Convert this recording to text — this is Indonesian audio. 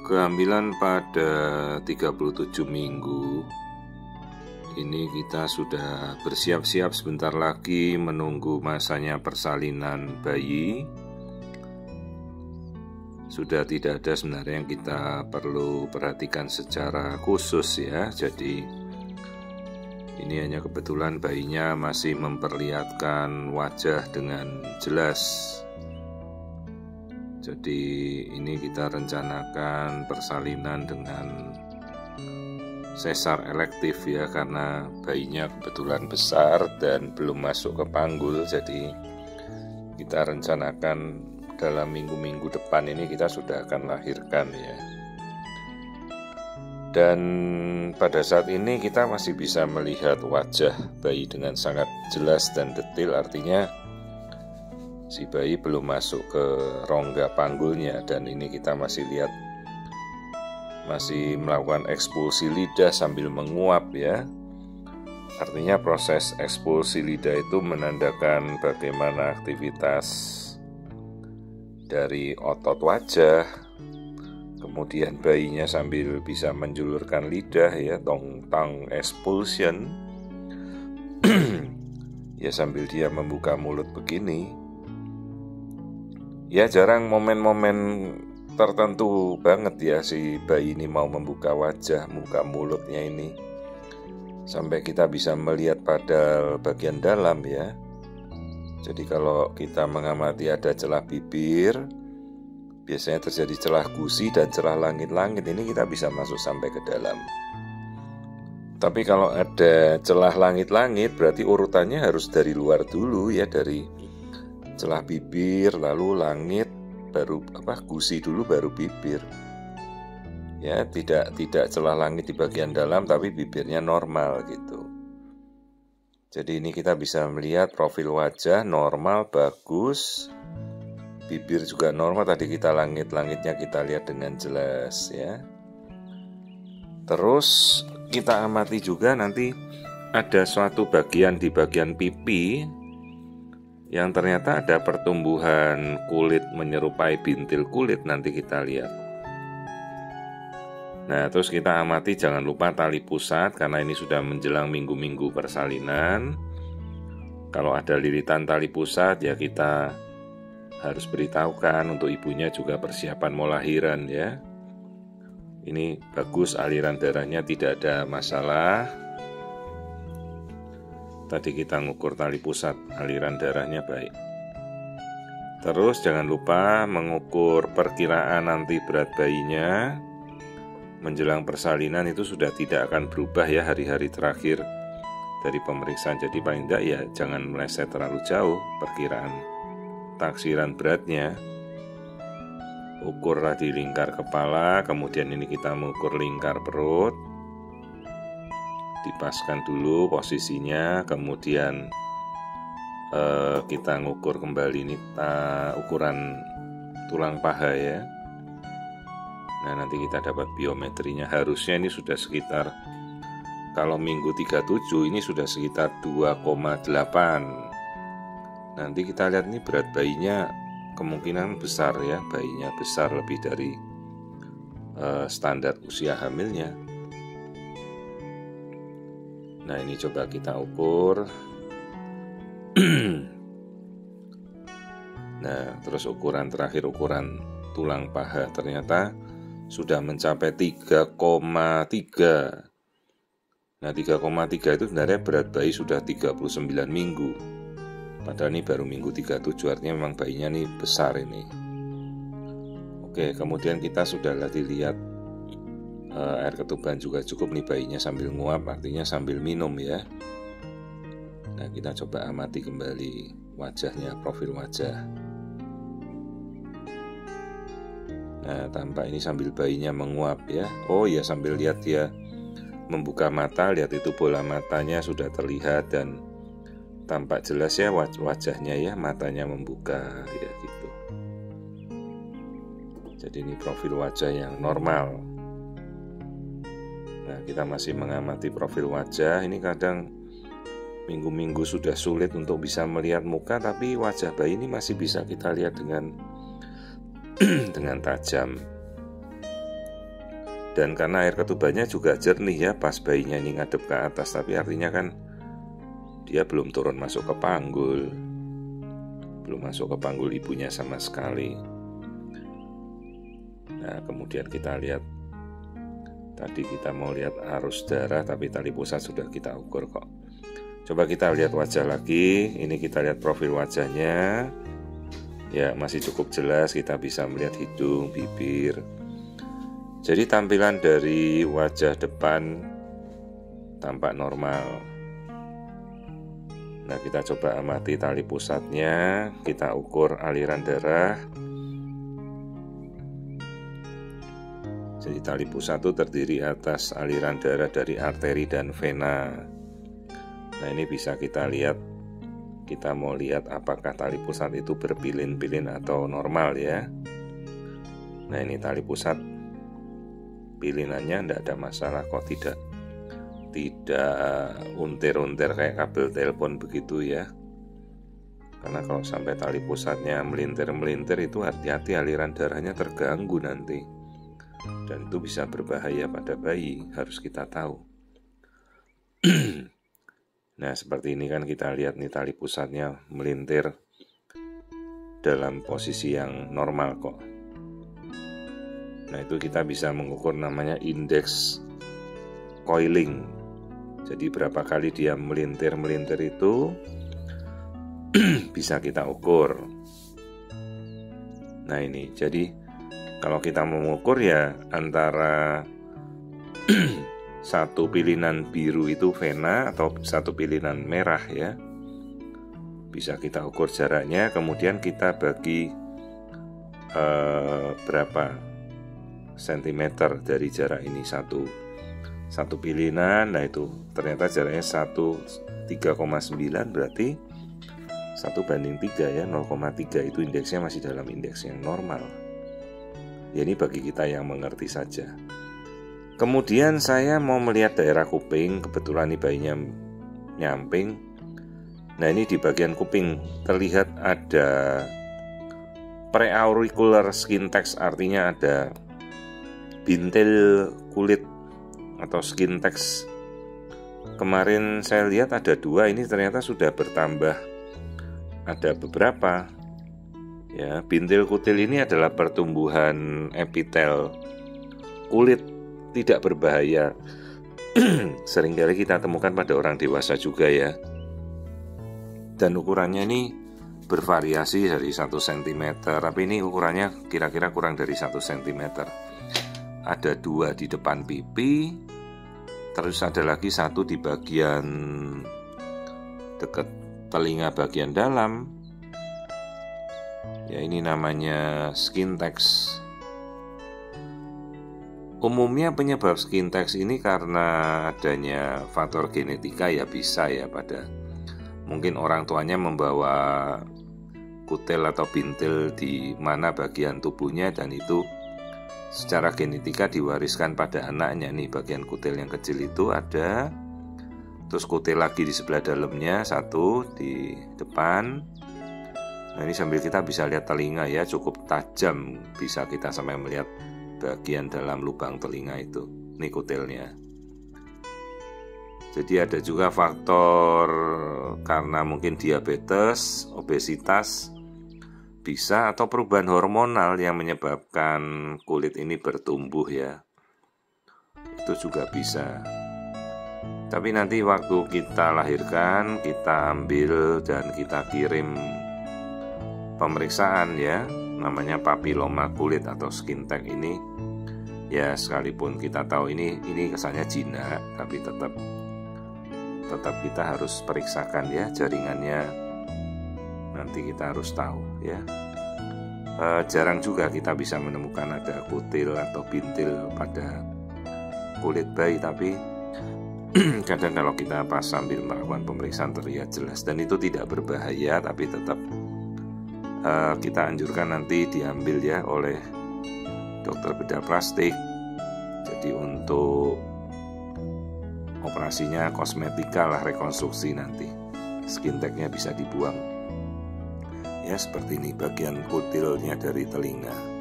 Kehamilan pada 37 minggu. Ini kita sudah bersiap-siap sebentar lagi menunggu masanya persalinan bayi. Sudah tidak ada sebenarnya yang kita perlu perhatikan secara khusus ya. Jadi ini hanya kebetulan bayinya masih memperlihatkan wajah dengan jelas. Jadi ini kita rencanakan persalinan dengan sesar elektif ya, karena bayinya kebetulan besar dan belum masuk ke panggul. Jadi kita rencanakan dalam minggu-minggu depan ini kita sudah akan lahirkan ya. Dan pada saat ini kita masih bisa melihat wajah bayi dengan sangat jelas dan detail, artinya si bayi belum masuk ke rongga panggulnya. Dan ini kita masih lihat masih melakukan ekspulsi lidah sambil menguap ya. Artinya proses ekspulsi lidah itu menandakan bagaimana aktivitas dari otot wajah. Kemudian bayinya sambil bisa menjulurkan lidah ya, tongue expulsion. Ya sambil dia membuka mulut begini. Ya jarang momen-momen tertentu banget ya si bayi ini mau membuka wajah, muka mulutnya ini sampai kita bisa melihat pada bagian dalam ya. Jadi kalau kita mengamati ada celah bibir, biasanya terjadi celah gusi dan celah langit-langit, ini kita bisa masuk sampai ke dalam. Tapi kalau ada celah langit-langit berarti urutannya harus dari luar dulu ya, dari celah bibir lalu langit baru gusi dulu baru bibir. Ya, tidak celah langit di bagian dalam tapi bibirnya normal gitu. Jadi ini kita bisa melihat profil wajah normal bagus. Bibir juga normal, tadi kita langit-langitnya kita lihat dengan jelas ya. Terus kita amati juga nanti ada suatu bagian di bagian pipi yang ternyata ada pertumbuhan kulit menyerupai bintil kulit, nanti kita lihat. Nah, terus kita amati jangan lupa tali pusat, karena ini sudah menjelang minggu-minggu persalinan. Kalau ada lilitan tali pusat ya kita harus beritahukan untuk ibunya juga persiapan mau lahiran ya. Ini bagus, aliran darahnya tidak ada masalah. Tadi kita ngukur tali pusat, aliran darahnya baik. Terus jangan lupa mengukur perkiraan nanti berat bayinya. Menjelang persalinan itu sudah tidak akan berubah ya hari-hari terakhir dari pemeriksaan. Jadi paling tidak ya jangan meleset terlalu jauh perkiraan taksiran beratnya. Ukur tadi lingkar kepala, kemudian ini kita mengukur lingkar perut. Dipaskan dulu posisinya, kemudian kita ngukur kembali ini ukuran tulang paha ya. Nah nanti kita dapat biometrinya, harusnya ini sudah sekitar, kalau minggu 37 ini sudah sekitar 2,8. Nanti kita lihat nih berat bayinya kemungkinan besar ya, bayinya besar lebih dari standar usia hamilnya. Nah ini coba kita ukur. Nah terus ukuran terakhir, ukuran tulang paha ternyata sudah mencapai 3,3. Nah 3,3 itu sebenarnya berat bayi sudah 39 minggu. Padahal ini baru minggu 37, artinya memang bayinya nih besar ini. Oke, kemudian kita sudah lihat air ketuban juga cukup nih, bayinya sambil nguap, artinya sambil minum ya. Nah kita coba amati kembali wajahnya, profil wajah. Nah tampak ini sambil bayinya menguap ya. Oh ya, sambil lihat dia membuka mata, lihat itu bola matanya sudah terlihat dan tampak jelas ya wajahnya ya, matanya membuka ya gitu. Jadi ini profil wajah yang normal. Nah, kita masih mengamati profil wajah. Ini kadang minggu-minggu sudah sulit untuk bisa melihat muka, tapi wajah bayi ini masih bisa kita lihat dengan tajam. Dan karena air ketubannya juga jernih ya, pas bayinya ini ngadep ke atas, tapi artinya kan dia belum turun masuk ke panggul, belum masuk ke panggul ibunya sama sekali. Nah, kemudian kita lihat, tadi kita mau lihat arus darah, tapi tali pusat sudah kita ukur kok. Coba kita lihat wajah lagi. Ini kita lihat profil wajahnya. Ya, masih cukup jelas, kita bisa melihat hidung, bibir. Jadi tampilan dari wajah depan tampak normal. Nah, kita coba amati tali pusatnya, kita ukur aliran darah. Jadi tali pusat itu terdiri atas aliran darah dari arteri dan vena. Nah, ini bisa kita lihat. Kita mau lihat apakah tali pusat itu berpilin-pilin atau normal ya. Nah, ini tali pusat, pilinannya tidak ada masalah kok, tidak untir-untir kayak kabel telepon begitu ya. Karena kalau sampai tali pusatnya melintir-melintir itu hati-hati, aliran darahnya terganggu nanti. Dan itu bisa berbahaya pada bayi, harus kita tahu. Nah, seperti ini kan kita lihat nih tali pusatnya melintir dalam posisi yang normal kok. Nah, itu kita bisa mengukur namanya indeks coiling. Jadi berapa kali dia melintir-melintir itu bisa kita ukur. Nah, ini jadi kalau kita mengukur ya antara satu pilihan biru itu vena atau satu pilihan merah ya. Bisa kita ukur jaraknya, kemudian kita bagi berapa sentimeter dari jarak ini satu pilihan. Nah, itu ternyata jaraknya 3,9 berarti 1:3 ya, 0,3 itu indeksnya masih dalam indeks yang normal. Ya, ini bagi kita yang mengerti saja. Kemudian saya mau melihat daerah kuping, kebetulan ini bayinya nyamping. Nah, ini di bagian kuping terlihat ada preauricular skin text, artinya ada bintil kulit atau skin text. Kemarin saya lihat ada 2, ini ternyata sudah bertambah, ada beberapa. Ya, bintil kutil ini adalah pertumbuhan epitel kulit, tidak berbahaya. Seringkali kita temukan pada orang dewasa juga ya. Dan ukurannya ini bervariasi dari 1 cm, tapi ini ukurannya kira-kira kurang dari 1 cm. Ada 2 di depan pipi, terus ada lagi 1 di bagian dekat telinga bagian dalam. Ya, ini namanya skin text. Umumnya penyebab skin text ini karena adanya faktor genetika ya, bisa ya, pada mungkin orang tuanya membawa kutil atau bintil di mana bagian tubuhnya, dan itu secara genetika diwariskan pada anaknya. Nih bagian kutil yang kecil itu ada, terus kutil lagi di sebelah dalamnya 1 di depan. Nah, ini sambil kita bisa lihat telinga ya, cukup tajam, bisa kita sampai melihat bagian dalam lubang telinga itu. Ini kutilnya. Jadi ada juga faktor karena mungkin diabetes, obesitas, bisa, atau perubahan hormonal yang menyebabkan kulit ini bertumbuh ya. Itu juga bisa. Tapi nanti waktu kita lahirkan, kita ambil dan kita kirim pemeriksaan ya, namanya papiloma kulit atau skin text ini. Ya, sekalipun kita tahu ini kesannya jinak, tapi tetap kita harus periksakan ya jaringannya. Nanti kita harus tahu ya. Jarang juga kita bisa menemukan ada kutil atau bintil pada kulit bayi, tapi kadang kalau kita pas sambil melakukan pemeriksaan terlihat jelas, dan itu tidak berbahaya, tapi tetap kita anjurkan nanti diambil ya oleh dokter bedah plastik. Jadi untuk operasinya kosmetika lah, rekonstruksi nanti. Skin text-nya bisa dibuang. Ya, seperti ini bagian kutilnya dari telinga.